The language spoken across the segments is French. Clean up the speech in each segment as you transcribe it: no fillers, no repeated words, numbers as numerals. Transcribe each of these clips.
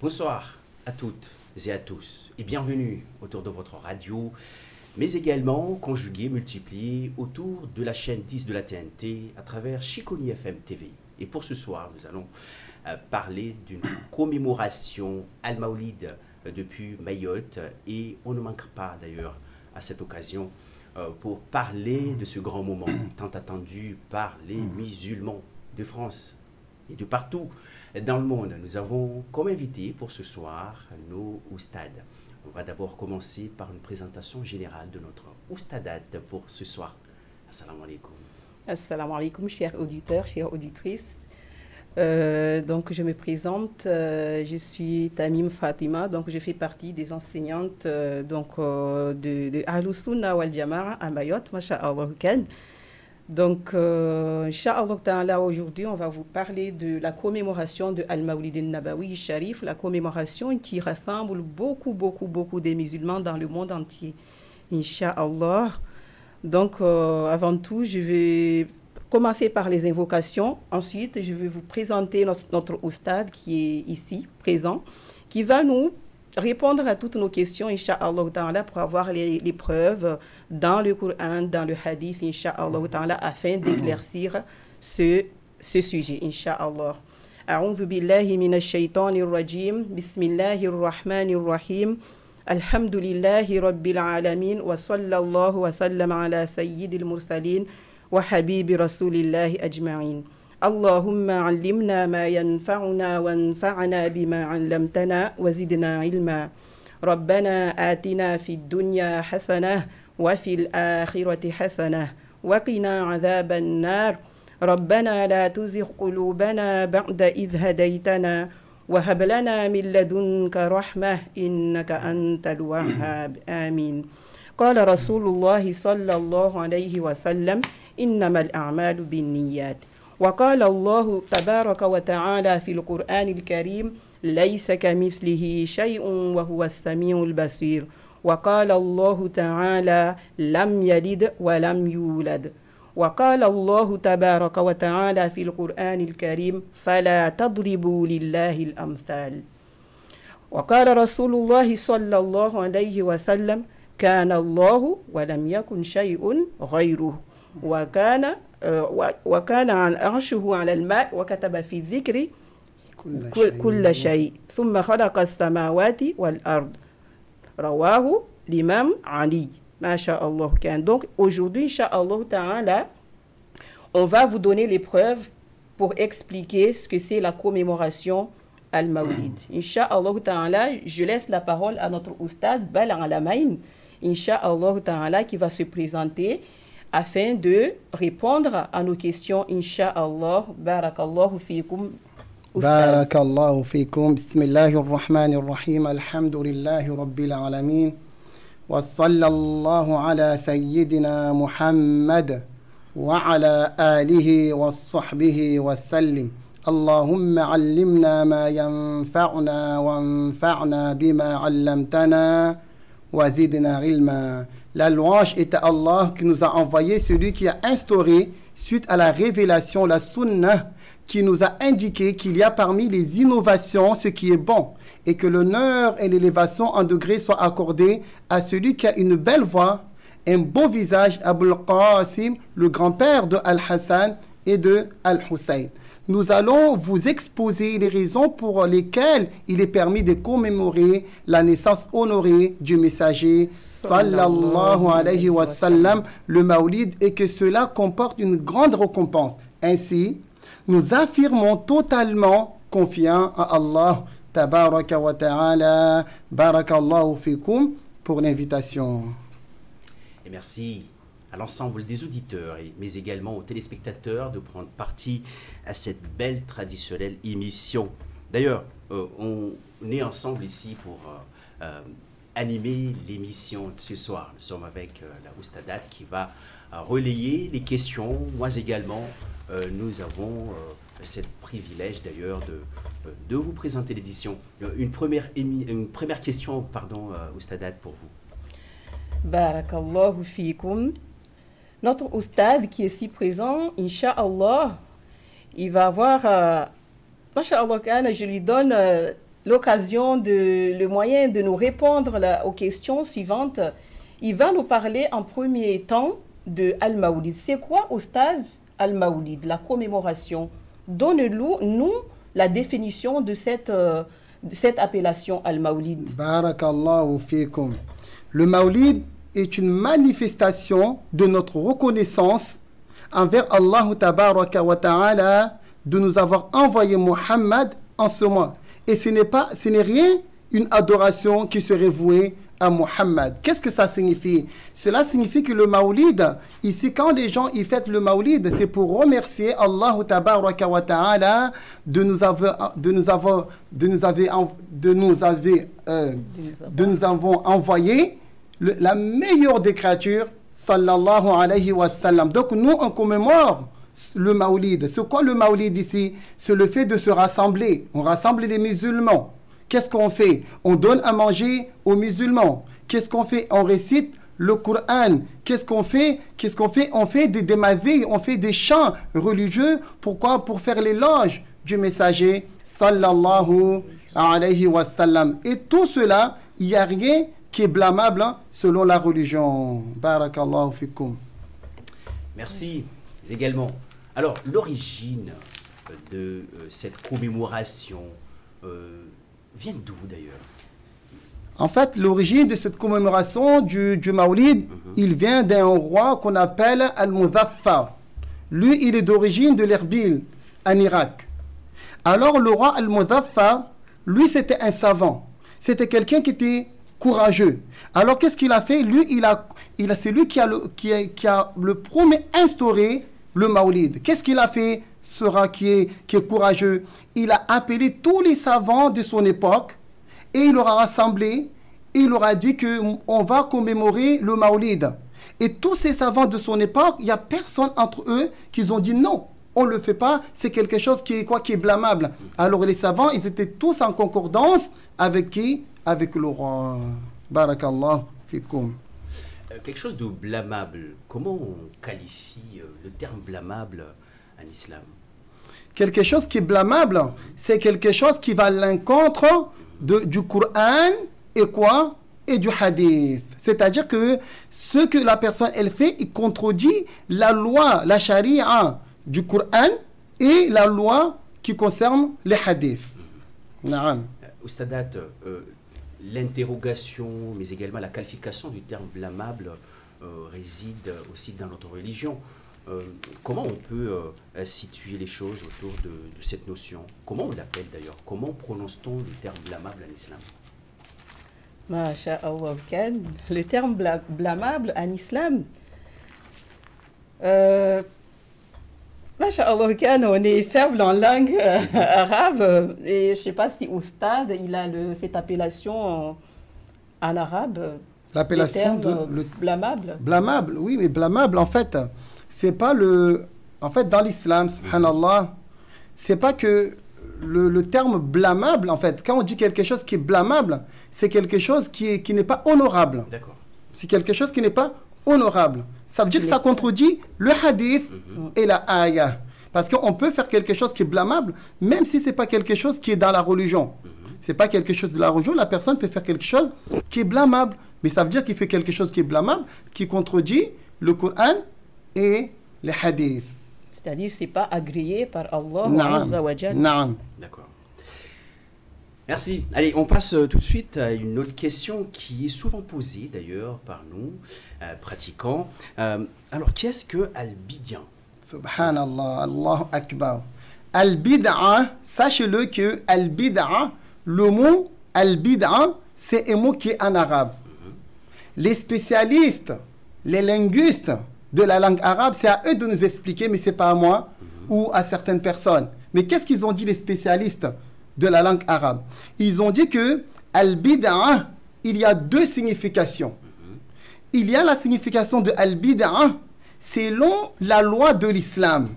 Bonsoir à toutes et à tous et bienvenue autour de votre radio, mais également conjugué, multiplié autour de la chaîne 10 de la TNT à travers Chiconi FM TV. Et pour ce soir, nous allons parler d'une commémoration Al-Maoulid depuis Mayotte et on ne manquera pas d'ailleurs à cette occasion pour parler de ce grand moment tant attendu par les musulmans de France et de partout dans le monde. Nous avons comme invité pour ce soir nos oustades. On va d'abord commencer par une présentation générale de notre oustadat pour ce soir. Assalamu alaikum. Assalamu alaikum, chers auditeurs, chères auditrices. Donc je me présente, je suis Tamim Fatima, donc je fais partie des enseignantes de Ahlus Sunnah wal Jama'a à Mayotte, masha'Allah Khan. Donc, Inch'Allah, aujourd'hui, on va vous parler de la commémoration de Al-Maoulid al-Nabawi Sharif, la commémoration qui rassemble beaucoup des musulmans dans le monde entier. Inch'Allah. Donc, avant tout, je vais commencer par les invocations. Ensuite, je vais vous présenter notre oustad qui est ici, présent, qui va nous répondre à toutes nos questions, Inch'Allah, pour avoir les preuves dans le Coran, dans le Hadith, Inch'Allah, afin d'éclaircir ce sujet, Inch'Allah. A'udhu billahi minash shaitanir rajim, bismillahir rahmanir rahim, alhamdulillahi rabbil alamin, wa sallallahu wa sallam ala sayyidil mursalin, wa habibi rasulillahi ajma'in. اللهم علمنا ما ينفعنا وانفعنا بما علمتنا وزدنا علما ربنا آتنا في الدنيا حسنة وفي الآخرة حسنة وقنا عذاب النار ربنا لا تزغ قلوبنا بعد إذ هديتنا وهب لنا من لدنك رحمة إنك أنت الوهاب آمين قال رسول الله صلى الله عليه وسلم إنما الأعمال بالنيات وقال الله تبارك وتعالى في القرآن الكريم ليس كمثله شيء وهو السميع البصير وقال الله تعالى لم يلد ولم يولد وقال الله تبارك وتعالى في القرآن الكريم فلا تضربوا لله الأمثال وقال رسول الله صلى الله عليه وسلم كان الله ولم يكن شيء غيره وكان عرشه على الماء وكتب في الذكر كل شيء ثم خلق السماوات والأرض رواه l'imam Ali Masha'Allah. Donc aujourd'hui Inch'Allah Ta'ala, on va vous donner les preuves pour expliquer ce que c'est la commémoration Al-Maoulid. Inch'Allah Ta'ala, je laisse la parole à notre oustad Bal Alamain, Inch'Allah Ta'ala, qui va se présenter afin de répondre à nos questions, Inch'Allah. Barakallahu fikum. Barakallahu fikum. Bismillahir Rahmanir Rahim. Alhamdulillahi Rabbil Alamin. Wa sallallahu ala sayyidina Muhammad wa ala alihi wa sahbihi wa sallim. Allahumma allimna ma yanfa'una wa anfa'na bima 'allamtana wa zidna ilma. La louange est à Allah qui nous a envoyé, celui qui a instauré, suite à la révélation, la sunnah, qui nous a indiqué qu'il y a parmi les innovations ce qui est bon, et que l'honneur et l'élévation en degré soient accordés à celui qui a une belle voix, un beau visage, Abul Qasim, le grand-père de Al-Hassan et de Al-Hussein. Nous allons vous exposer les raisons pour lesquelles il est permis de commémorer la naissance honorée du messager sallallahu alayhi wa sallam, le Maoulid, et que cela comporte une grande récompense. Ainsi, nous affirmons totalement confiants à Allah tabaraka wa ta'ala. Barakallahu fikum pour l'invitation. Et merci à l'ensemble des auditeurs, mais également aux téléspectateurs de prendre partie à cette belle traditionnelle émission. D'ailleurs, on est ensemble ici pour animer l'émission de ce soir. Nous sommes avec la oustadat qui va relayer les questions. Moi également, nous avons ce privilège d'ailleurs de vous présenter l'édition. Une première question, pardon, oustadat, pour vous. Barakallahu fikum. Notre oustad qui est ici présent, Inch'Allah, il va avoir, Masha'Allah, je lui donne le moyen de nous répondre aux questions suivantes. Il va nous parler en premier temps de Al-Mawlid. C'est quoi, Oustaz, Al-Mawlid, la commémoration? Donne-nous la définition de cette appellation Al-Mawlid. Barakallahu fikum. Le Mawlid est une manifestation de notre reconnaissance envers Allah tabaraka wa ta'ala de nous avoir envoyé Muhammad en ce mois. Et ce n'est rien une adoration qui serait vouée à Muhammad. Qu'est-ce que ça signifie? Cela signifie que le Mawlid, ici quand les gens y fêtent le Mawlid, c'est pour remercier Allah tabaraka wa ta'ala de nous avoir envoyé la meilleure des créatures, sallallahu alayhi wa sallam. Donc nous on commémore le Mawlid. C'est quoi le Mawlid ici? C'est le fait de se rassembler. On rassemble les musulmans. Qu'est-ce qu'on fait? On donne à manger aux musulmans. Qu'est-ce qu'on fait? On récite le Coran. Qu'est-ce qu'on fait? On fait des mazis, on fait des chants religieux. Pourquoi? Pour faire l'éloge du messager, sallallahu alayhi wa sallam. Et tout cela, il n'y a rien qui est blâmable selon la religion. Barakallahu fikum. Merci également. Alors, l'origine de cette commémoration vient d'où d'ailleurs? En fait, l'origine de cette commémoration du Mawlid, il vient d'un roi qu'on appelle Al-Muzaffar. Lui, il est d'origine de l'Erbil, en Irak. Alors, le roi Al-Muzaffar, lui, c'était un savant. C'était quelqu'un qui était courageux. Alors, qu'est-ce qu'il a fait? Lui, c'est lui qui a le premier instauré le Mawlid. Qu'est-ce qu'il a fait, ce roi qui est courageux? Il a appelé tous les savants de son époque et il leur a rassemblé et il leur a dit qu'on va commémorer le Mawlid. Et tous ces savants de son époque, il n'y a personne entre eux qui ont dit non, on ne le fait pas, c'est quelque chose qui est blâmable. Alors les savants, ils étaient tous en concordance avec qui? Avec le roi. Barakallah fikum. Quelque chose de blâmable, comment on qualifie le terme blâmable en islam? Quelque chose qui est blâmable, c'est quelque chose qui va à l'encontre du Coran et quoi? Et du hadith. C'est-à-dire que ce que la personne elle fait, il contredit la loi, la charia du Coran et la loi qui concerne les hadiths. Naam. Oustadat, l'interrogation, mais également la qualification du terme blâmable réside aussi dans notre religion. Comment on peut situer les choses autour de cette notion? Comment on l'appelle d'ailleurs? Comment prononce-t-on le terme blâmable en islam? Masha'Allah, le terme blâmable en islam, Masha'Allah, on est faible en langue arabe et je ne sais pas si Oustad, il a cette appellation en arabe. L'appellation de blâmable. Blâmable, oui, mais blâmable, en fait, c'est pas en fait, dans l'islam, subhanallah, c'est pas que le terme blâmable, en fait, quand on dit quelque chose qui est blâmable, c'est quelque chose qui n'est pas honorable. D'accord. C'est quelque chose qui n'est pas honorable. Ça veut dire que ça contredit le hadith et la ayah. Parce qu'on peut faire quelque chose qui est blâmable, même si ce n'est pas quelque chose qui est dans la religion. Ce n'est pas quelque chose de la religion, la personne peut faire quelque chose qui est blâmable. Mais ça veut dire qu'il fait quelque chose qui est blâmable, qui contredit le Coran et les hadiths. C'est-à-dire que ce n'est pas agréé par Allah Azza wa Jal. D'accord. Merci. Allez, on passe tout de suite à une autre question qui est souvent posée d'ailleurs par nous, pratiquants. Alors, qu'est-ce que Al-Bid'a? Subhanallah, Allahu Akbar. Al-Bid'a, sachez-le que Al-Bid'a, le mot Al-Bid'a, c'est un mot qui est en arabe. Les spécialistes, les linguistes de la langue arabe, c'est à eux de nous expliquer, mais ce n'est pas à moi ou à certaines personnes. Mais qu'est-ce qu'ils ont dit les spécialistes de la langue arabe? Ils ont dit que Al-Bid'a, il y a deux significations. Il y a la signification de Al-Bid'a selon la loi de l'islam.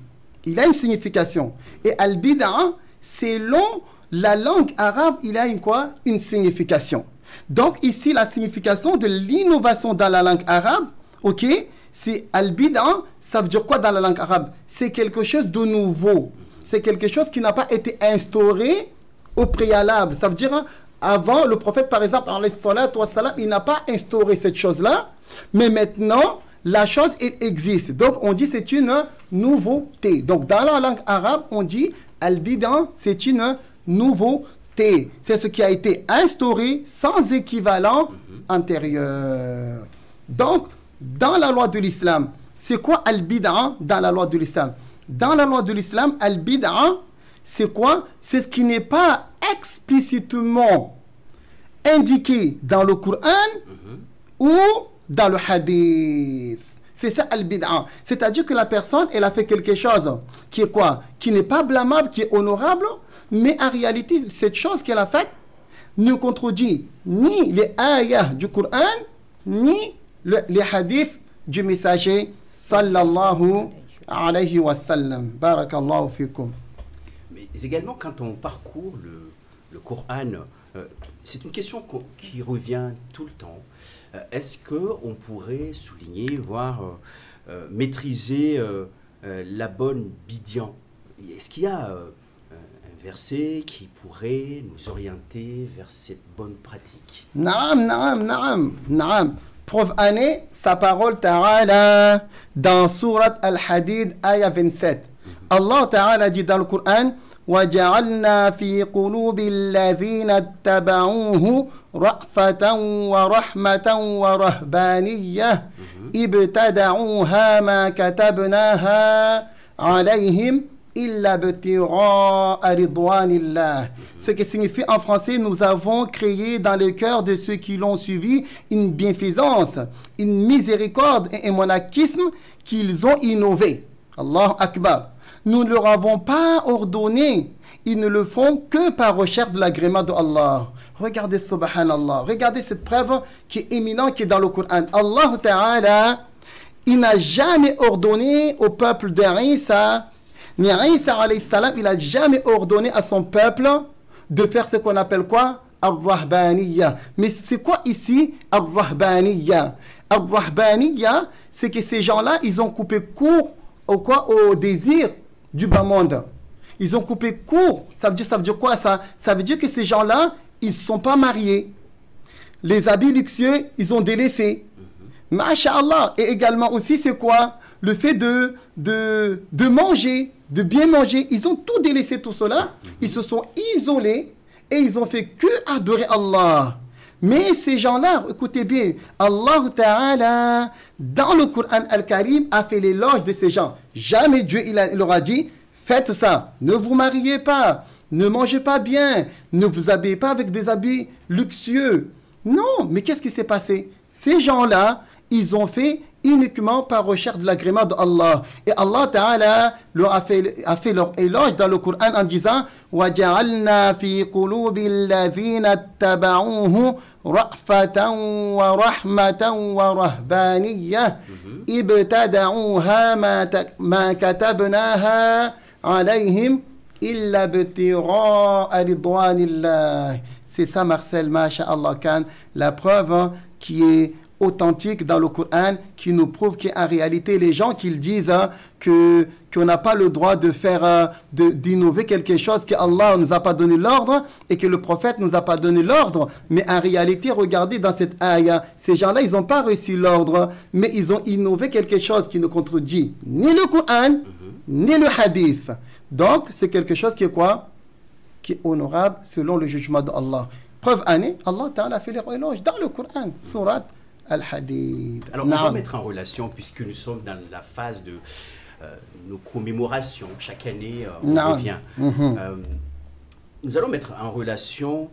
Il a une signification. Et Al-Bid'a, selon la langue arabe, il a une signification. Donc ici, la signification de l'innovation dans la langue arabe, ok, c'est Al-Bid'a, ça veut dire quoi dans la langue arabe? C'est quelque chose de nouveau. C'est quelque chose qui n'a pas été instauré au préalable. Ça veut dire, hein, avant, le prophète, par exemple, il n'a pas instauré cette chose-là, mais maintenant, la chose, elle existe. Donc, on dit c'est une nouveauté. Donc, dans la langue arabe, on dit al-bid'a, c'est une nouveauté. C'est ce qui a été instauré sans équivalent antérieur. Donc, dans la loi de l'islam, c'est quoi al-bid'a dans la loi de l'islam? Dans la loi de l'islam, al-bid'a, c'est quoi? C'est ce qui n'est pas explicitement indiqué dans le Coran ou dans le hadith. C'est ça al-bid'a. C'est-à-dire que la personne, elle a fait quelque chose qui est quoi? Qui n'est pas blâmable, qui est honorable, mais en réalité, cette chose qu'elle a faite ne contredit ni les ayats du Coran, ni les hadiths du messager sallallahu alayhi wa sallam. Barakallahu fikum. Mais également, quand on parcourt le Coran, c'est une question qui revient tout le temps. Est-ce qu'on pourrait souligner, voire maîtriser la bonne bidian? Est-ce qu'il y a un verset qui pourrait nous orienter vers cette bonne pratique? Naam. Preuve année, sa parole ta'ala dans Surat Al-Hadid, ayah 27. Allah ta'ala dit dans le Coran, وَجَعَلْنَا فِي قُلُوبِ الَّذِينَ اتَّبَعُوهُ رَأْفَةً وَرَحْمَةً وَرَهْبَانِيَّةً ابْتَدَعُوهَا مَا كَتَبْنَاهَا عَلَيْهِمْ إِلَّا ابْتِغَاءَ رِضْوَانِ اللَّهِ. Ce qui signifie en français, nous avons créé dans le cœur de ceux qui l'ont suivi une bienfaisance, une miséricorde et un monachisme qu'ils ont innové. Allah Akbar. Nous ne leur avons pas ordonné. Ils ne le font que par recherche de l'agrément de Allah. Regardez, subhanallah. Regardez cette preuve qui est éminente, qui est dans le Coran. Allah Ta'ala, il n'a jamais ordonné au peuple d'Isa, ni Isa alayhi salam, il n'a jamais ordonné à son peuple de faire ce qu'on appelle quoi? Ar-Rahbaniyya. Mais c'est quoi ici Ar-Rahbaniyya? Ar-Rahbaniyya, c'est que ces gens-là, ils ont coupé court au désir du bas monde. Ils ont coupé court. Ça veut dire quoi ça? Ça veut dire que ces gens-là, ils ne sont pas mariés. Les habits luxueux, ils ont délaissé. Masha'Allah. Et également aussi, c'est quoi? Le fait de manger, de bien manger. Ils ont tout délaissé, tout cela. Ils se sont isolés et ils ont fait que adorer Allah. Mais ces gens-là, écoutez bien, Allah Ta'ala, dans le Coran Al-Karim, a fait l'éloge de ces gens. Jamais Dieu il leur a dit, faites ça, ne vous mariez pas, ne mangez pas bien, ne vous habillez pas avec des habits luxueux. Non, mais qu'est-ce qui s'est passé? Ces gens-là, ils ont fait uniquement par recherche de l'agrément de Allah. Et Allah Ta'ala leur a fait leur éloge dans le Coran en disant وَجَعَلْنَا فِي قُلُوبِ الَّذِينَ اتَّبَعُوهُ رَأْفَةً وَرَحْمَةً وَرَهْبَانِيَّةً ابْتَدَعُوهَا مَا كَتَبْنَاهَا عَلَيْهِمْ إِلَّا ابْتِغَاءَ رِضْوَانِ اللَّهِ. C'est ça, Marcel, masha'Allah Khan, la preuve qui est authentique dans le Coran, qui nous prouve qu'en réalité, les gens qui disent qu'on n'a pas le droit de faire, d'innover quelque chose que Allah ne nous a pas donné l'ordre et que le prophète ne nous a pas donné l'ordre. Mais en réalité, regardez dans cette ayah, ces gens-là, ils n'ont pas reçu l'ordre, mais ils ont innové quelque chose qui ne contredit ni le Coran, ni le hadith. Donc, c'est quelque chose qui est quoi? Qui est honorable selon le jugement d'Allah. Preuve année, Allah Ta'ala a fait les éloges dans le Coran, surat Al-Hadid. Alors, on va mettre en relation, puisque nous sommes dans la phase de nos commémorations. Chaque année, on revient. Nous allons mettre en relation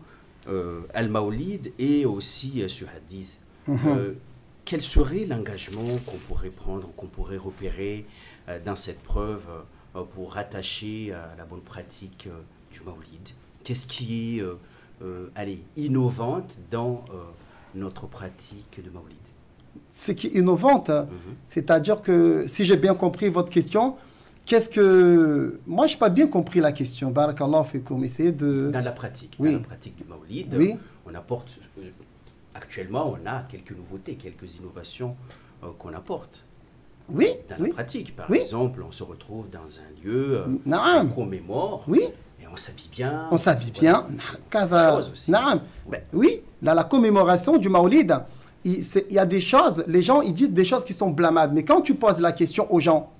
Al-Mawlid et aussi ce hadith. Quel serait l'engagement qu'on pourrait prendre, qu'on pourrait repérer dans cette preuve pour rattacher à la bonne pratique du Mawlid? Qu'est-ce qui est innovante dans notre pratique de Mawlid? Ce qui est innovante, c'est-à-dire que, si j'ai bien compris votre question, qu'est-ce que... Moi, je n'ai pas bien compris la question. Barakallahu fikoum. Essayez de... Dans la pratique, oui. Dans la pratique du Mawlid, oui. On apporte... Actuellement, on a quelques nouveautés, quelques innovations qu'on apporte. dans la pratique. Par exemple, on se retrouve dans un lieu, on commémore, et on s'habille bien. On s'habille bien. Oui, dans la commémoration du Maoulid, il y a des choses, les gens ils disent des choses qui sont blâmables. Mais quand tu poses la question aux gens,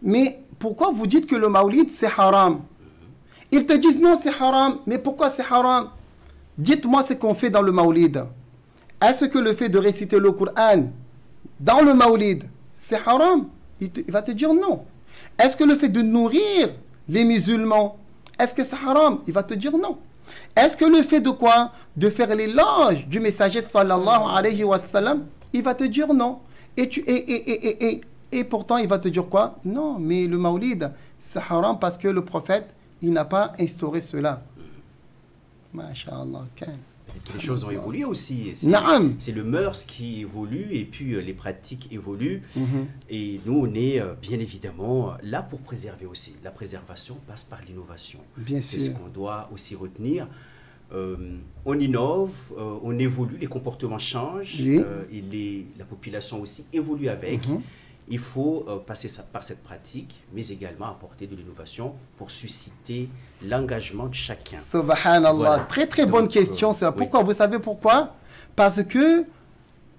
mais pourquoi vous dites que le Maoulid c'est haram? Ils te disent non, c'est haram. Mais pourquoi c'est haram? Dites-moi ce qu'on fait dans le Maoulid. Est-ce que le fait de réciter le Coran dans le Maoulid, c'est haram? Il va te dire non. Est-ce que le fait de nourrir les musulmans, est-ce que c'est haram? Il va te dire non. Est-ce que le fait de quoi? De faire l'éloge du messager sallallahu alayhi wa sallam, il va te dire non. Et pourtant, il va te dire quoi? Non, mais le Maoulid, c'est haram parce que le prophète, il n'a pas instauré cela. Masha'Allah. Les choses ont évolué aussi. C'est le mœurs qui évolue et puis les pratiques évoluent. Et nous, on est bien évidemment là pour préserver aussi. La préservation passe par l'innovation. C'est ce qu'on doit aussi retenir. On innove, on évolue, les comportements changent et la population aussi évolue avec. Il faut passer par cette pratique, mais également apporter de l'innovation pour susciter l'engagement de chacun. Subhanallah. Voilà. Très bonne question. Pourquoi? Vous savez pourquoi? Parce que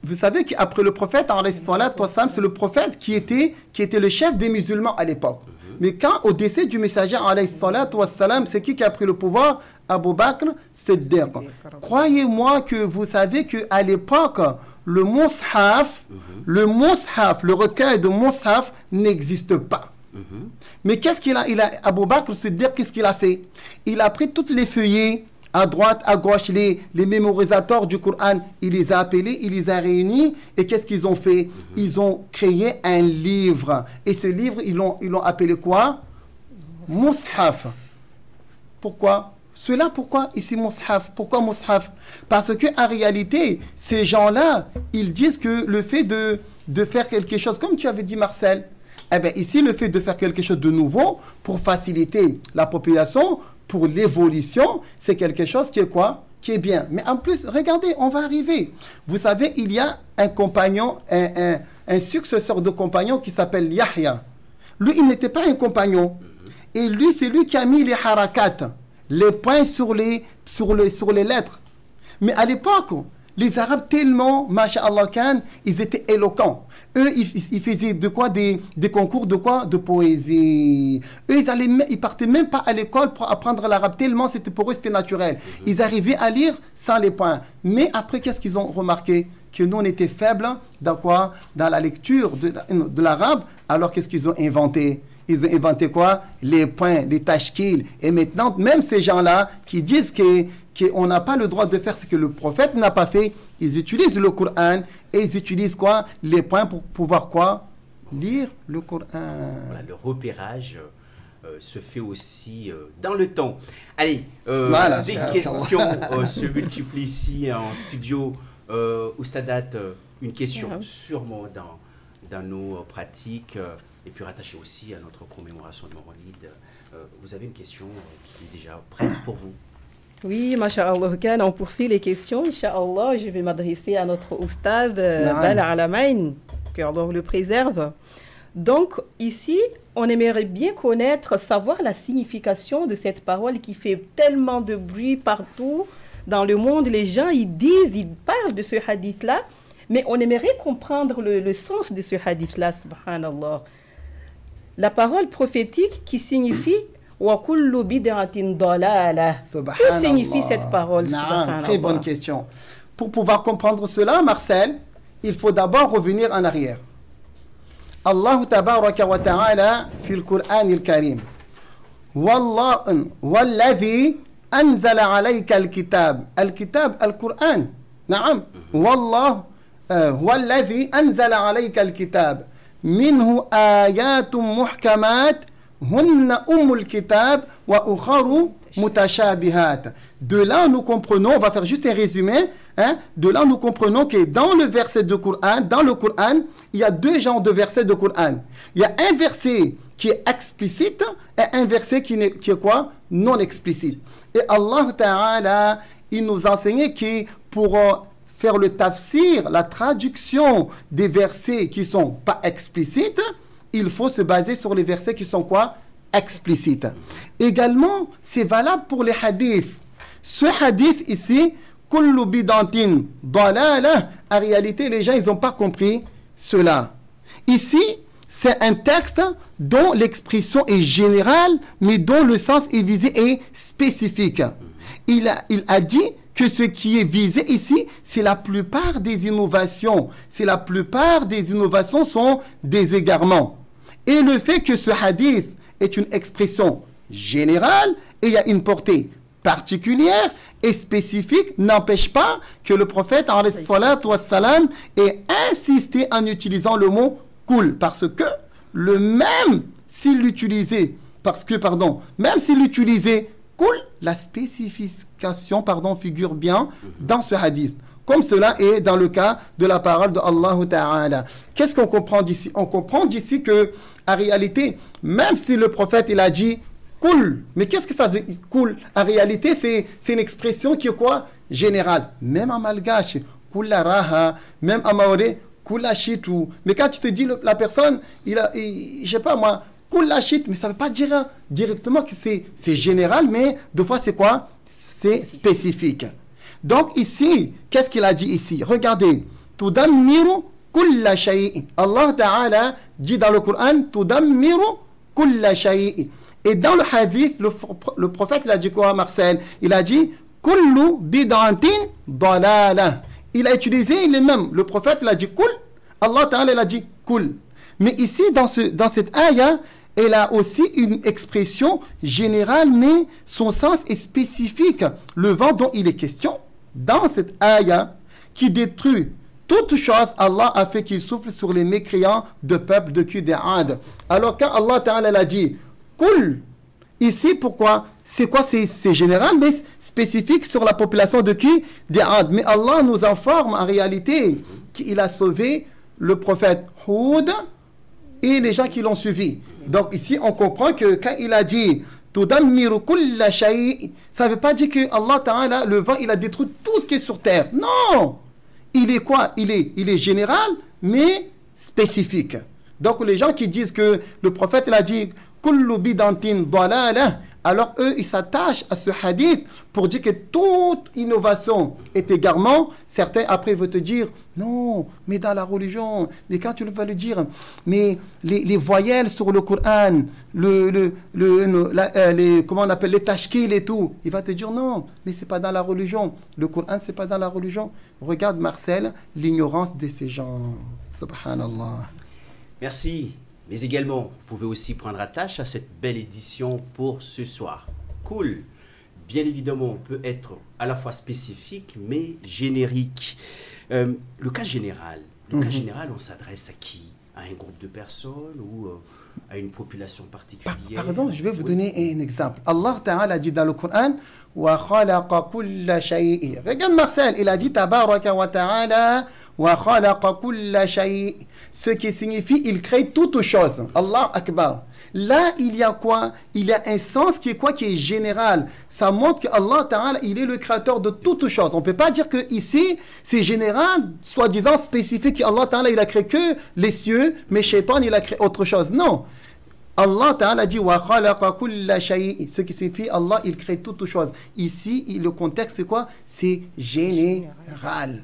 vous savez qu'après le prophète, c'est le prophète qui était le chef des musulmans à l'époque. Mais quand au décès du messager, c'est qui a pris le pouvoir? Abu Bakr Siddiq. Croyez-moi que vous savez qu'à l'époque, le mushaf, le recueil de mushaf n'existe pas. Mais qu'est-ce qu'il a, Abu Bakr Siddiq, qu'est-ce qu'il a fait? Il a pris toutes les feuillets, à droite, à gauche, les mémorisateurs du Coran, il les a appelés, il les a réunis, et qu'est-ce qu'ils ont fait? Ils ont créé un livre. Et ce livre, ils l'ont appelé quoi? Mushaf. Pourquoi? Pourquoi ici Mushaf? Pourquoi Mushaf? Parce qu'en réalité, ces gens-là, ils disent que le fait de faire quelque chose, comme tu avais dit Marcel, eh bien ici, le fait de faire quelque chose de nouveau pour faciliter la population, pour l'évolution, c'est quelque chose qui est quoi? Qui est bien. Mais en plus, regardez, on va arriver. Vous savez, il y a un compagnon, un successeur de compagnon qui s'appelle Yahya. Lui, il n'était pas un compagnon. Et lui, c'est lui qui a mis les harakat, les points sur les lettres. Mais à l'époque, les Arabes tellement, masha'Allah Khan, ils étaient éloquents. Eux, ils faisaient de quoi des concours de quoi? De poésie. Eux, ils partaient même pas à l'école pour apprendre l'arabe tellement pour eux c'était naturel. Ils arrivaient à lire sans les points. Mais après, qu'est-ce qu'ils ont remarqué? Que nous, on était faibles dans quoi? Dans la lecture de l'arabe. Alors, qu'est-ce qu'ils ont inventé? Ils ont inventé quoi? Les points, les tashkil. Et maintenant, même ces gens-là qui disent qu'on n'a pas le droit de faire ce que le prophète n'a pas fait, ils utilisent le Coran et ils utilisent quoi? Les points pour pouvoir quoi? Lire le Coran. Voilà, le repérage se fait aussi dans le temps. Allez, des questions se multiplient ici en studio. Oustadat, une question sûrement dans nos pratiques. Et puis rattaché aussi à notre commémoration de Maoulid, vous avez une question qui est déjà prête pour vous? Oui, masha'Allah, on poursuit les questions. Inch'Allah, je vais m'adresser à notre oustad Bala Alamain, que Allah le préserve. Donc, ici, on aimerait bien savoir la signification de cette parole qui fait tellement de bruit partout dans le monde. Les gens, ils parlent de ce hadith-là, mais on aimerait comprendre le sens de ce hadith-là, subhanallah. La parole prophétique qui signifie wa kullu bid'atin dalalah. Que signifie cette parole? Très bonne question. Pour pouvoir comprendre cela, Marcel, il faut d'abord revenir en arrière. Allah tabaraka wa ta'ala fi al-Qur'an al-Karim. Walladhi anzala alayka al-kitab. Al-kitab, al-Qur'an. Na'am. Wallah walladhi anzala alayka al-kitab. منه آيات محكمات هن الكتاب وأخر متشابهات. De là, nous comprenons, on va faire juste un résumé, de là, nous comprenons que dans le verset de Coran, dans le Coran, il y a deux genres de versets de Coran. Il y a un verset qui est explicite et un verset qui est quoi? Non explicite. Et Allah Ta'ala, il nous enseignait que pour faire le tafsir, la traduction des versets qui ne sont pas explicites, il faut se baser sur les versets qui sont quoi? Explicites. Également, c'est valable pour les hadiths. Ce hadith ici, kullu bidantin dalala, en réalité, les gens, ils n'ont pas compris cela. Ici, c'est un texte dont l'expression est générale, mais dont le sens est visé et spécifique. Il a dit que ce qui est visé ici, c'est la plupart des innovations. C'est la plupart des innovations sont des égarements. Et le fait que ce hadith est une expression générale et il y a une portée particulière et spécifique n'empêche pas que le prophète wassalam, ait insisté en utilisant le mot cool, parce que le même s'il l'utilisait, même s'il l'utilisait cool, la spécification figure bien dans ce hadith. Comme cela est dans le cas de la parole de Allah Ta'ala. Qu'est-ce qu'on comprend d'ici? On comprend d'ici que, en réalité, même si le prophète il a dit cool, mais qu'est-ce que ça dit cool? En réalité, c'est une expression qui est quoi? Générale. Même en malgache, kula raha, même en maoré, kula shitu. Mais quand tu te dis la personne, je sais pas moi, kula shit, mais ça veut pas dire directement que c'est général, mais deux fois c'est quoi? C'est spécifique. Donc ici, qu'est-ce qu'il a dit ici? Regardez. Tudammiru kulla shay'in. Allah Ta'ala dit dans le Coran, Tudammiru kulla shay'in. Et dans le hadith, le prophète, il a dit quoi, Marcel? Il a dit, kullu bid'atin dalala. Il a utilisé les mêmes. Le prophète, il a dit kul. Allah Ta'ala, il a dit kul. Mais ici, dans cette ayah, elle a aussi une expression générale, mais son sens est spécifique. Le vent dont il est question, dans cette ayah, qui détruit toute chose, Allah a fait qu'il souffle sur les mécréants de peuple de Qud-e-Ad. Alors quand Allah Ta'ala l'a dit, cool, ici pourquoi? C'est quoi? C'est général, mais spécifique sur la population de Qud-e-Ad. Mais Allah nous informe en réalité qu'il a sauvé le prophète Houd et les gens qui l'ont suivi. Donc ici, on comprend que quand il a dit Tudammiru kulla shay', ça ne veut pas dire que Allah Ta'ala, le vent, il a détruit tout ce qui est sur terre. Non! Il est quoi? Il est général, mais spécifique. Donc les gens qui disent que le prophète, il a dit Kullu bidantin dalala, alors eux, ils s'attachent à ce hadith pour dire que toute innovation est égarement. Certains après veulent te dire, non, mais dans la religion, mais quand tu vas le dire, mais les voyelles sur le Coran, comment on appelle, les tashkil et tout, il va te dire, non, mais c'est pas dans la religion. Le Coran, c'est pas dans la religion. Regarde, Marcel, l'ignorance de ces gens. Subhanallah. Merci. Mais également, vous pouvez aussi prendre attache à cette belle édition pour ce soir. Cool. Bien évidemment, on peut être à la fois spécifique, mais générique. Le cas général, on s'adresse à qui? À un groupe de personnes ou à une population particulière? Pardon, je vais vous donner un exemple. Allah Ta'ala dit dans le Coran, wa khalaqa kulla shay'in. Regarde Marcel, il a dit tabaraka wa ta'ala wa khalaqa kulla shay'in. Ce qui signifie il crée toutes choses. Allah Akbar. Là, il y a quoi? Il y a un sens qui est quoi? Qui est général. Ça montre que Allah Ta'ala, il est le créateur de toutes choses. On ne peut pas dire que ici, c'est général, soi-disant spécifique, Allah Ta'ala, il a créé que les cieux, mais Shaitan, il a créé autre chose. Non. Allah Ta'ala dit wa khalaqa kulla shay'in, ce qui signifie Allah, il crée toutes choses. Ici, le contexte, c'est quoi? C'est général.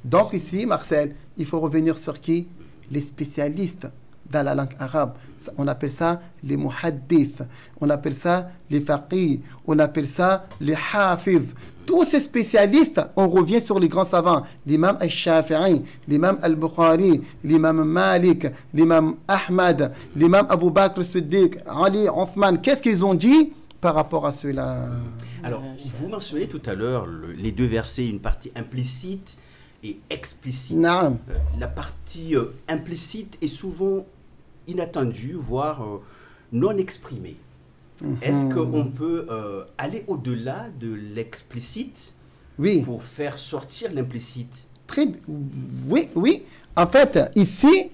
Donc ici, Marcel, il faut revenir sur qui? Les spécialistes dans la langue arabe. On appelle ça les muhaddith, on appelle ça les faqih, on appelle ça les hafiz. Tous ces spécialistes, on revient sur les grands savants, l'imam al-Shafi'i, l'imam al-Bukhari, l'imam Malik, l'imam Ahmad, l'imam Abu Bakr al-Siddiq, Ali, Othman. Qu'est-ce qu'ils ont dit par rapport à cela? Alors, vous mentionnez tout à l'heure les deux versets, une partie implicite et explicite. La partie implicite est souvent inattendue, voire non exprimée. Est-ce qu'on peut aller au-delà de l'explicite pour faire sortir l'implicite? Oui. En fait, ici,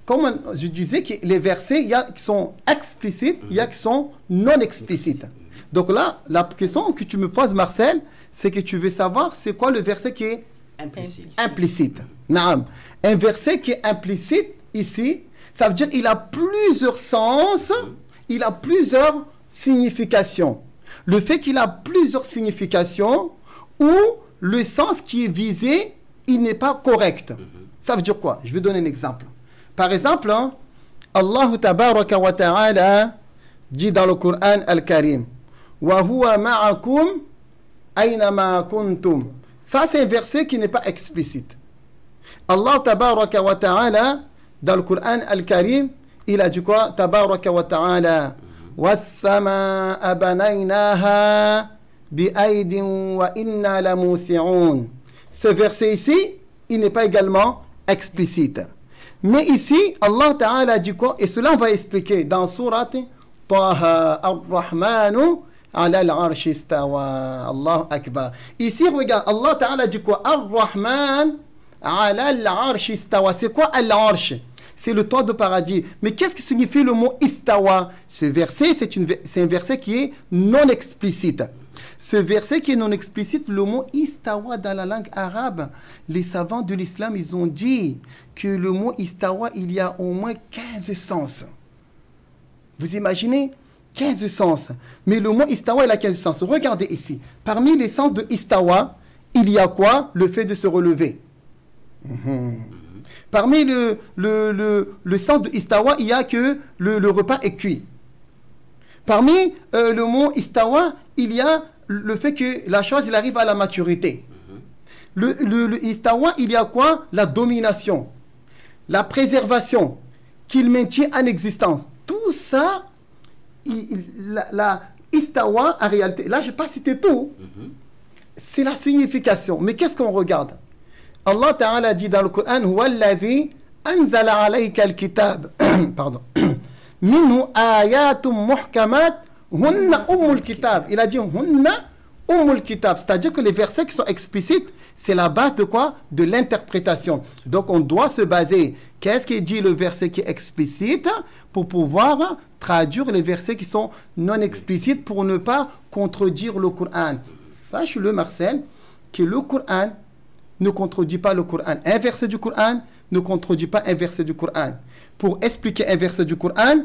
comme je disais, que les versets, il y a qui sont explicites, il y a qui sont non explicites. Donc là, la question que tu me poses, Marcel, c'est que tu veux savoir c'est quoi le verset qui est implicite. Naam. Un verset qui est implicite ici, ça veut dire qu'il a plusieurs sens, il a plusieurs significations. Le fait qu'il a plusieurs significations ou le sens qui est visé, il n'est pas correct. Ça veut dire quoi? Je vais donner un exemple. Par exemple, hein, Allah tabaraka wa ta'ala dit dans le Coran al-Karim wa huwa ma'akum aynama kuntum. Ça, c'est un verset qui n'est pas explicite. Allah tabaraka wa ta'ala dans le Coran al-Karim, il a dit quoi? Tabaraka wa ta'ala was-samaa'a banaynaha bi'aydin wa inna lamusi'un. Ce verset ici, il n'est pas également explicite. Mais ici, Allah Ta'ala dit quoi? Et cela, on va expliquer dans Surat Taha ar-Rahmanu ala al-arsh istawa. Allahu Akbar. Ici, regarde, Allah Ta'ala dit quoi? Ar-Rahman ala al-arsh istawa. C'est quoi al-arsh? C'est le toit de paradis. Mais qu'est-ce que signifie le mot istawa? Ce verset, c'est un verset qui est non explicite. Ce verset qui est non explicite, le mot istawa dans la langue arabe, les savants de l'islam, ils ont dit que le mot istawa, il y a au moins 15 sens. Vous imaginez? 15 sens. Mais le mot istawa, il a 15 sens. Regardez ici. Parmi les sens de istawa, il y a quoi? Le fait de se relever. Parmi le sens de istawa, il y a que le repas est cuit. Parmi le mot istawa, il y a le fait que la chose, il arrive à la maturité. Le istawa, il y a quoi? La domination, la préservation, qu'il maintient en existence. Tout ça, la istawa, en réalité, là, je n'ai pas cité tout. C'est la signification. Mais qu'est-ce qu'on regarde? Allah Ta'ala dit dans le Coran, Huwa alladhi anzala alayka al-kitab. Pardon. Minhu ayatum muhkamat. Hunna ummul kitab. Il a dit hunna ummul kitab. C'est-à-dire que les versets qui sont explicites, c'est la base de quoi? De l'interprétation. Donc on doit se baser. Qu'est-ce qui dit le verset qui est explicite pour pouvoir traduire les versets qui sont non explicites pour ne pas contredire le Coran. Sache-le, Marcel, que le Coran ne contredit pas le Coran. Un verset du Coran ne contredit pas un verset du Coran. Pour expliquer un verset du Coran,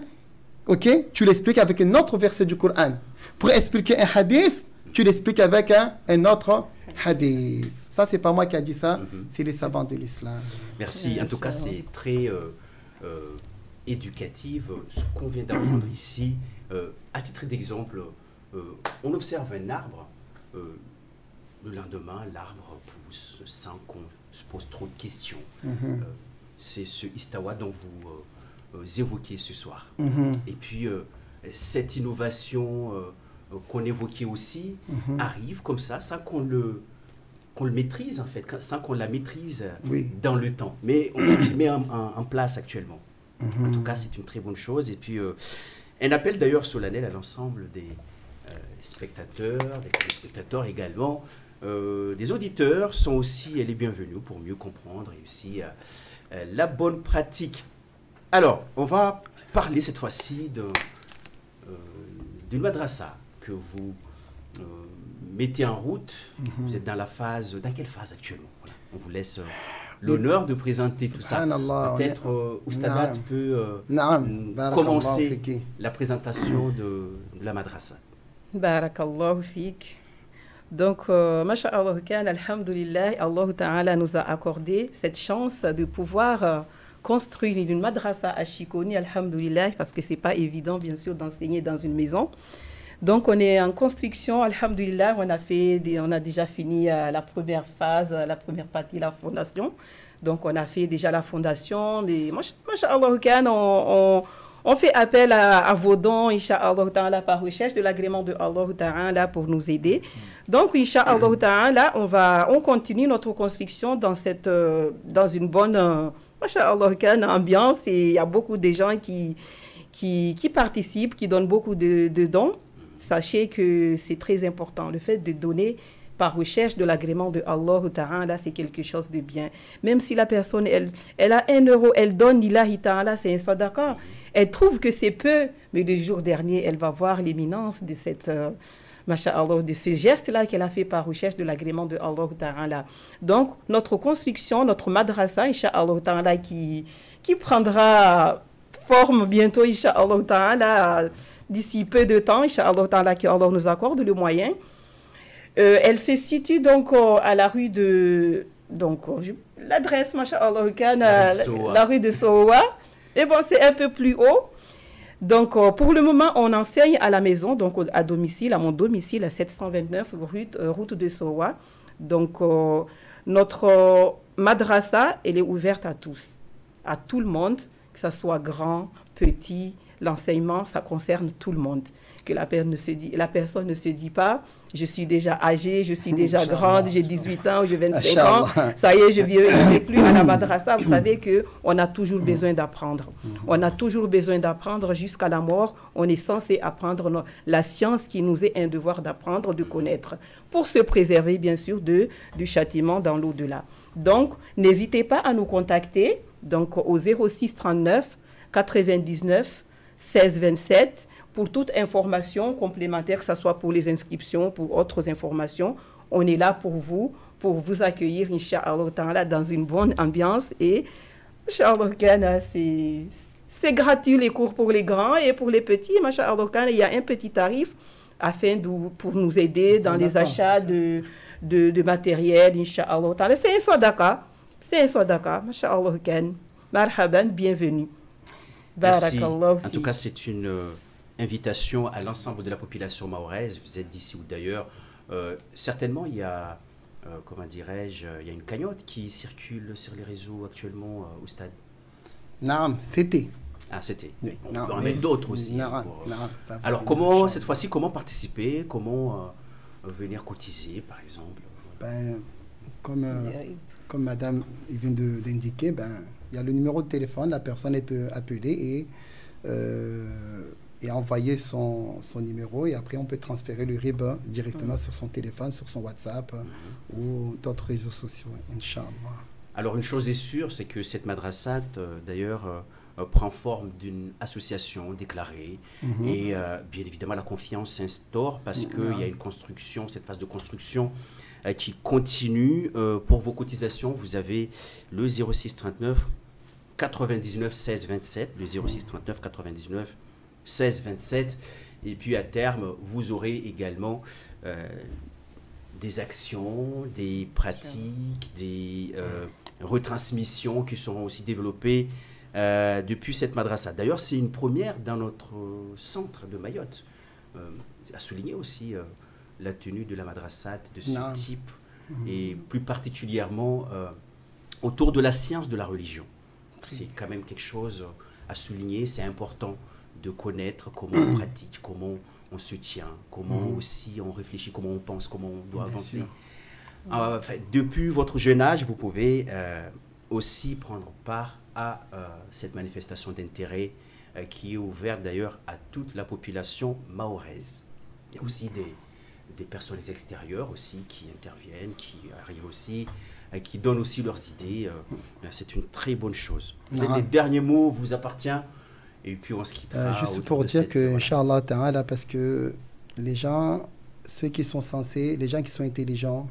ok, tu l'expliques avec un autre verset du Coran. Pour expliquer un hadith, tu l'expliques avec un autre hadith. Ça, c'est pas moi qui a dit ça, c'est les savants de l'islam. Merci. En tout cas, c'est très éducatif ce qu'on vient d'apprendre ici. À titre d'exemple, on observe un arbre. Le lendemain, l'arbre pousse sans qu'on se pose trop de questions. C'est ce istawa dont vous évoquez ce soir. Et puis, cette innovation qu'on évoquait aussi arrive comme ça, sans qu'on le maîtrise, en fait, sans qu'on la maîtrise dans le temps. Mais on le met en place actuellement. En tout cas, c'est une très bonne chose. Et puis, un appel d'ailleurs solennel à l'ensemble des spectateurs, des téléspectateurs également, des auditeurs sont aussi les bienvenus pour mieux comprendre et aussi la bonne pratique. Alors, on va parler cette fois-ci d'une madrasa que vous mettez en route. Vous êtes dans la phase... Dans quelle phase actuellement? Voilà. On vous laisse l'honneur de présenter tout ça. Peut-être Oustadat peut commencer la présentation de la madrasa. Barakallahu fik. Donc, masha'Allah, alhamdulillah, Allah Ta'ala nous a accordé cette chance de pouvoir construire une madrasa à Chikoni, alhamdulillah, parce que ce n'est pas évident, bien sûr, d'enseigner dans une maison. Donc, on est en construction, alhamdulillah, on a déjà fini la première phase, la première partie, la fondation. Donc, on a fait déjà la fondation, mais masha'Allah, on fait appel à vos dons, Inch'Allah Ta'ala, par recherche de l'agrément de Allah Ta'ala pour nous aider. Donc, Inch'Allah Ta'ala, on continue notre construction dans une bonne, Masha'Allah, ambiance. Et il y a beaucoup de gens qui participent, qui donnent beaucoup de dons. Sachez que c'est très important. Le fait de donner par recherche de l'agrément de Allah Ta'ala, c'est quelque chose de bien. Même si la personne, elle a 1 euro, elle donne, Ilahi Ta'ala, c'est un sadaqa. Elle trouve que c'est peu, mais le jour dernier, elle va voir l'éminence de cette... Masha'Allah, de ce geste-là qu'elle a fait par recherche de l'agrément de Allah Ta'ala. Donc, notre construction, notre madrasa, Inch'Allah Ta'ala, qui prendra forme bientôt, Inch'Allah Ta'ala, d'ici peu de temps, Inch'Allah Ta'ala, que Allah nous accorde le moyen. Elle se situe donc à la rue de... Donc, l'adresse, Masha'Allah, la rue de Sowa. Et bon, c'est un peu plus haut. Donc, pour le moment, on enseigne à la maison, donc à domicile, à mon domicile, à 729 route de Sowa. Donc, notre madrasa, elle est ouverte à tous, à tout le monde, que ce soit grand, petit, l'enseignement, ça concerne tout le monde. Que la personne ne se dit pas, je suis déjà âgée, je suis déjà grande, j'ai 18 ans ou j'ai 25 ans, ça y est, je ne vais plus à la madrasa. Vous savez qu'on a toujours besoin d'apprendre. On a toujours besoin d'apprendre jusqu'à la mort. On est censé apprendre la science qui nous est un devoir d'apprendre, de connaître, pour se préserver, bien sûr, du châtiment dans l'au-delà. Donc, n'hésitez pas à nous contacter donc, au 06 39 99 16 27 pour toute information complémentaire, que ce soit pour les inscriptions, pour autres informations. On est là pour vous accueillir, Inch'Allah, dans une bonne ambiance. Et, Inch'Allah, c'est gratuit les cours pour les grands et pour les petits. Inch'Allah, il y a un petit tarif pour nous aider dans les achats de matériel, Inch'Allah. C'est un sadaqa. Inch'Allah, marhaban, bienvenue. Merci. En tout cas, c'est une invitation à l'ensemble de la population mahoraise. Vous êtes d'ici ou d'ailleurs. Certainement, il y a, comment dirais-je, il y a une cagnotte qui circule sur les réseaux actuellement au stade. Non, c'était. Ah, c'était. Oui. On peut en mettre d'autres aussi. Alors, cette fois-ci, comment participer? Comment venir cotiser, par exemple? Comme madame vient d'indiquer, il y a le numéro de téléphone, la personne elle peut appeler et envoyer son numéro, et après on peut transférer le riba directement sur son téléphone, sur son WhatsApp ou d'autres réseaux sociaux, Inch'Allah. Alors une chose est sûre, c'est que cette madrasat, d'ailleurs, prend forme d'une association déclarée et bien évidemment la confiance s'instaure parce qu'il y a une construction, cette phase de construction qui continue. Pour vos cotisations, vous avez le 06 39 99 16 27, le 06 39 99 16 27, et puis à terme, vous aurez également des actions, des pratiques, des retransmissions qui seront aussi développées depuis cette madrasa. D'ailleurs, c'est une première dans notre centre de Mayotte. À souligner aussi la tenue de la madrasat de ce type, et plus particulièrement autour de la science de la religion. C'est quand même quelque chose à souligner, c'est important de connaître comment on pratique, comment on se tient, comment aussi on réfléchit, comment on pense, comment on doit avancer. Depuis votre jeune âge, vous pouvez aussi prendre part à cette manifestation d'intérêt qui est ouverte d'ailleurs à toute la population mahoraise. Il y a aussi des personnes extérieures aussi qui interviennent, qui arrivent aussi, qui donnent aussi leurs idées. C'est une très bonne chose. Peut-être les derniers mots vous appartiennent, et puis on se quittera. Juste pour dire que, Inch'Allah Ta'ala, parce que les gens, ceux qui sont censés, les gens qui sont intelligents,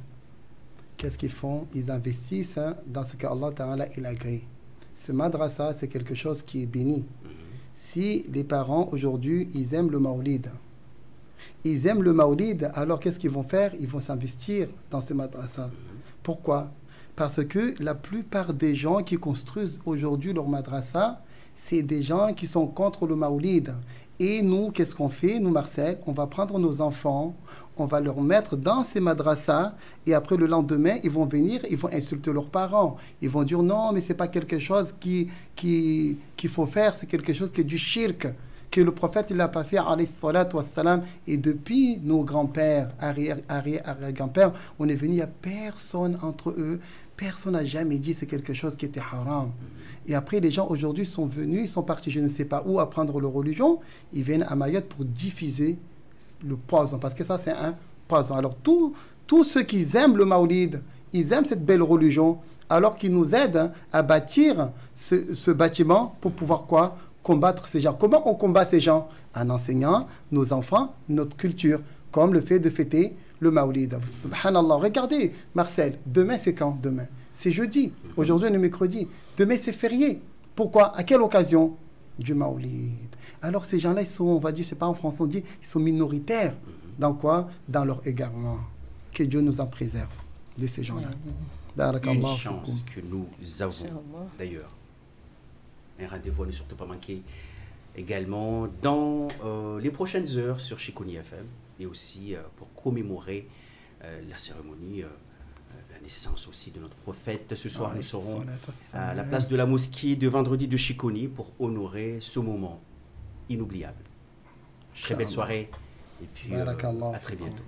qu'est-ce qu'ils font? Ils investissent dans ce qu'Allah Ta'ala il agrée. Ce madrasa, c'est quelque chose qui est béni. Si les parents, aujourd'hui, ils aiment le maoulid, alors qu'est-ce qu'ils vont faire? Ils vont s'investir dans ce madrasa. Pourquoi? Parce que la plupart des gens qui construisent aujourd'hui leur madrasa, c'est des gens qui sont contre le maoulid. Et nous, qu'est-ce qu'on fait? Nous, Marcel, on va prendre nos enfants, on va leur mettre dans ces madrasas, et après le lendemain, ils vont venir, ils vont insulter leurs parents. Ils vont dire non, mais c'est pas quelque chose qu'il faut faire, c'est quelque chose qui est du shirk, que le prophète il n'a pas fait, alayhi salatu wassalam. Et depuis nos grands-pères, arrière-grands-pères, on est venu, il n'y a personne entre eux, personne n'a jamais dit c'est quelque chose qui était haram. Et après, les gens aujourd'hui sont venus, ils sont partis je ne sais pas où apprendre leur religion, ils viennent à Mayotte pour diffuser le poison, parce que ça c'est un poison. Alors tous ceux qui aiment le maoulid, ils aiment cette belle religion, alors qu'ils nous aident à bâtir ce bâtiment pour pouvoir quoi? combattre ces gens. Comment on combat ces gens? En enseignant nos enfants notre culture, comme le fait de fêter le Maoulid. Subhanallah. Regardez, Marcel, demain c'est quand? Demain, c'est jeudi. Aujourd'hui, on est mercredi. Demain, c'est férié. Pourquoi? À quelle occasion? Du Maoulid. Alors, ces gens-là, ils sont, on va dire, c'est pas en France, on dit, ils sont minoritaires. Dans quoi? Dans leur égarement. Que Dieu nous en préserve de ces gens-là. Une chance que nous avons, d'ailleurs. Un rendez-vous à ne surtout pas manquer également dans les prochaines heures sur Shikouni FM et aussi pour commémorer la cérémonie, la naissance aussi de notre prophète. Ce soir, nous serons à la place de la mosquée de vendredi de Shikouni pour honorer ce moment inoubliable. Très belle soirée et puis à très bientôt.